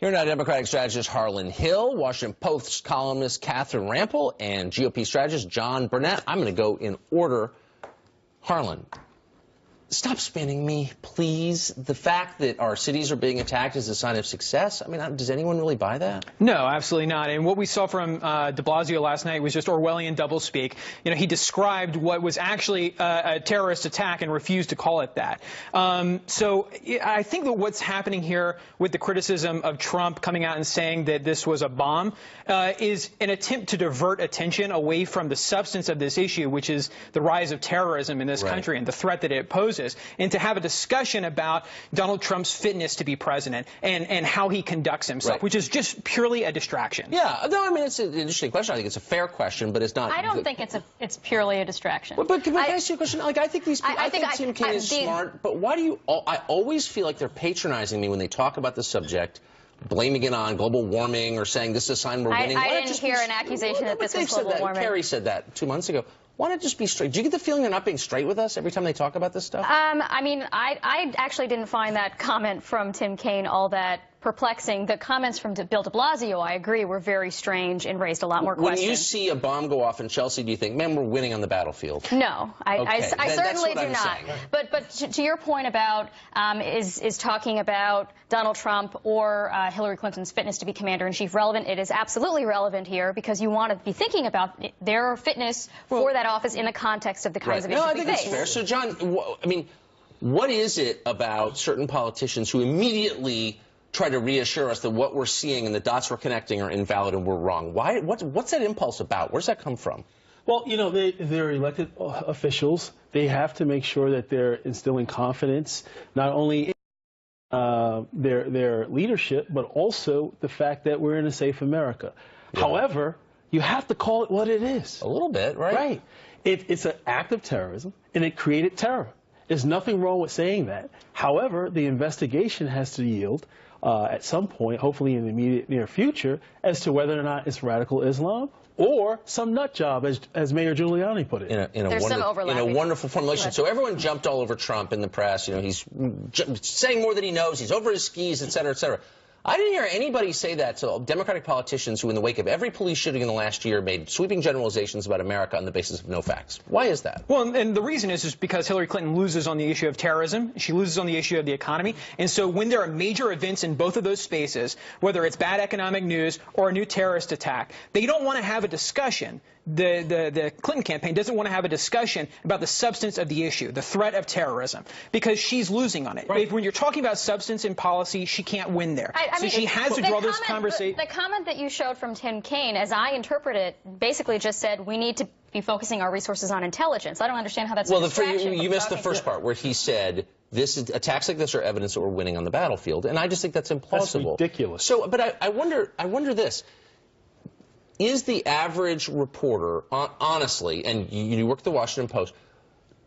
Here now, Democratic strategist Harlan Hill, Washington Post columnist Catherine Rampell, and GOP strategist John Burnett. I'm going to go in order. Harlan, stop spinning me, please. The fact that our cities are being attacked is a sign of success. I mean, does anyone really buy that? No, absolutely not. And what we saw from de Blasio last night was just Orwellian doublespeak. You know, he described what was actually a terrorist attack and refused to call it that. So I think that what's happening here with the criticism of Trump coming out and saying that this was a bomb is an attempt to divert attention away from the substance of this issue, which is the rise of terrorism in this country and the threat that it poses, and to have a discussion about Donald Trump's fitness to be president and how he conducts himself, which is just purely a distraction. Yeah, no, I mean, it's an interesting question. I think it's a fair question, but it's not. I don't think it's purely a distraction. But can I ask you a question? Like, I think these people, I think Tim Kaine is smart, but why do you? I always feel like they're patronizing me when they talk about the subject, blaming it on global warming or saying this is a sign we're winning. I didn't hear an accusation that this was global warming. Kerry said that 2 months ago. Why not just be straight? Do you get the feeling they're not being straight with us every time they talk about this stuff? I mean, I actually didn't find that comment from Tim Kaine all that perplexing. The comments from Bill de Blasio, I agree, were very strange and raised a lot more questions. When you see a bomb go off in Chelsea, do you think, man, we're winning on the battlefield? No, I certainly do not. But to your point about is talking about Donald Trump or Hillary Clinton's fitness to be commander-in-chief relevant? It is absolutely relevant here because you want to be thinking about their fitness for that office in the context of the kinds of issues we face. No, I think it's fair. So, John, I mean, what is it about certain politicians who immediately try to reassure us that what we're seeing and the dots we're connecting are invalid and we're wrong? What's that impulse about? Where's that come from? Well, you know, they're elected officials. They have to make sure that they're instilling confidence, not only in their leadership, but also the fact that we're in a safe America. Yeah. However, you have to call it what it is. A little bit, right? Right. It's an act of terrorism, and it created terror. There's nothing wrong with saying that. However, the investigation has to yield at some point, hopefully in the immediate near future, as to whether or not it's radical Islam or some nut job, as Mayor Giuliani put it. In a wonderful formulation. So everyone jumped all over Trump in the press. You know, he's saying more than he knows. He's over his skis, et cetera, et cetera. I didn't hear anybody say that to Democratic politicians who, in the wake of every police shooting in the last year, made sweeping generalizations about America on the basis of no facts. Why is that? Well, and the reason is because Hillary Clinton loses on the issue of terrorism. She loses on the issue of the economy. And so when there are major events in both of those spaces, whether it's bad economic news or a new terrorist attack, they don't want to have a discussion. The Clinton campaign doesn't want to have a discussion about the substance of the issue, the threat of terrorism, because she's losing on it. Right. When you're talking about substance in policy, she can't win there. So she has to draw this conversation. The comment that you showed from Tim Kaine, as I interpret it, basically just said we need to be focusing our resources on intelligence. I don't understand how that's a distraction. You missed the first part where he said attacks like this are evidence that we're winning on the battlefield, and I just think that's implausible. That's ridiculous. So, but I wonder this. Is the average reporter, honestly, and you work at the Washington Post,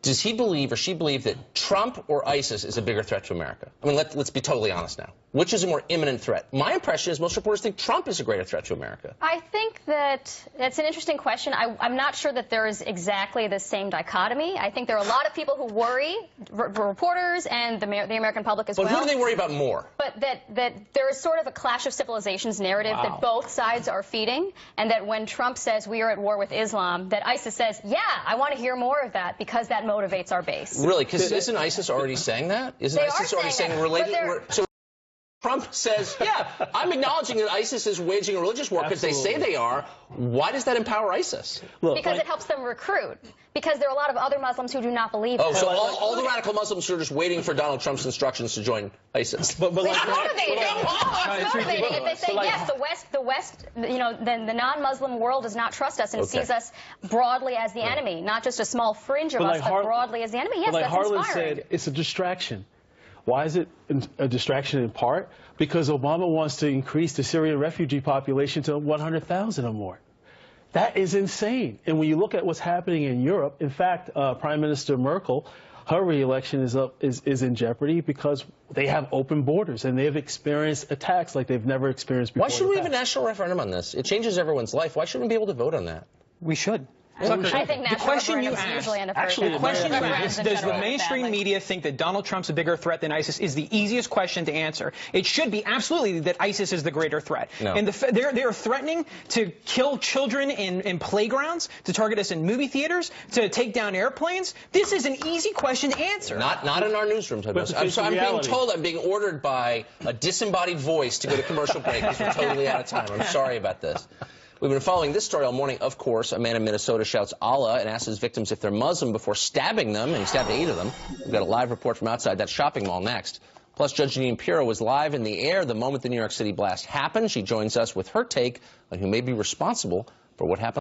does he believe or she believe that Trump or ISIS is a bigger threat to America? I mean, let's be totally honest now. Which is a more imminent threat? My impression is most reporters think Trump is a greater threat to America. I think that's an interesting question. I'm not sure that there is exactly the same dichotomy. I think there are a lot of people who worry, reporters and the American public as well. But who do they worry about more? But that there is sort of a clash of civilizations narrative that both sides are feeding, and that when Trump says we are at war with Islam, that ISIS says, yeah, I want to hear more of that because that motivates our base. Really? Because isn't ISIS already saying that? Isn't ISIS already saying related? So Trump says, yeah, I'm acknowledging that ISIS is waging a religious war because they say they are. Why does that empower ISIS? Look, because it helps them recruit. Because there are a lot of other Muslims who do not believe that. Oh, so all the radical Muslims are just waiting for Donald Trump's instructions to join ISIS. It's motivating. It's motivating. If they say, yes, the West, you know, then the non-Muslim world does not trust us and sees us broadly as the enemy, not just a small fringe of us, but broadly as the enemy. Yes, that's inspiring. Harlan said, it's a distraction. Why is it a distraction in part? Because Obama wants to increase the Syrian refugee population to 100,000 or more. That is insane. And when you look at what's happening in Europe, in fact, Prime Minister Merkel, her re-election is in jeopardy because they have open borders and they have experienced attacks like they've never experienced before. Why should we have a national referendum on this? It changes everyone's life. Why shouldn't we be able to vote on that? We should. I think the question you asked, does the mainstream media think that Donald Trump's a bigger threat than ISIS, is the easiest question to answer. It should be absolutely that ISIS is the greater threat. No. And they're threatening to kill children in playgrounds, to target us in movie theaters, to take down airplanes. This is an easy question to answer. Not in our newsroom. I'm being told I'm being ordered by a disembodied voice to go to commercial break because we're totally out of time. I'm sorry about this. We've been following this story all morning. Of course, a man in Minnesota shouts Allah and asks his victims if they're Muslim before stabbing them, and he stabbed 8 of them. We've got a live report from outside that shopping mall next. Plus, Judge Jeanine Pirro was live in the air the moment the New York City blast happened. She joins us with her take on who may be responsible for what happened.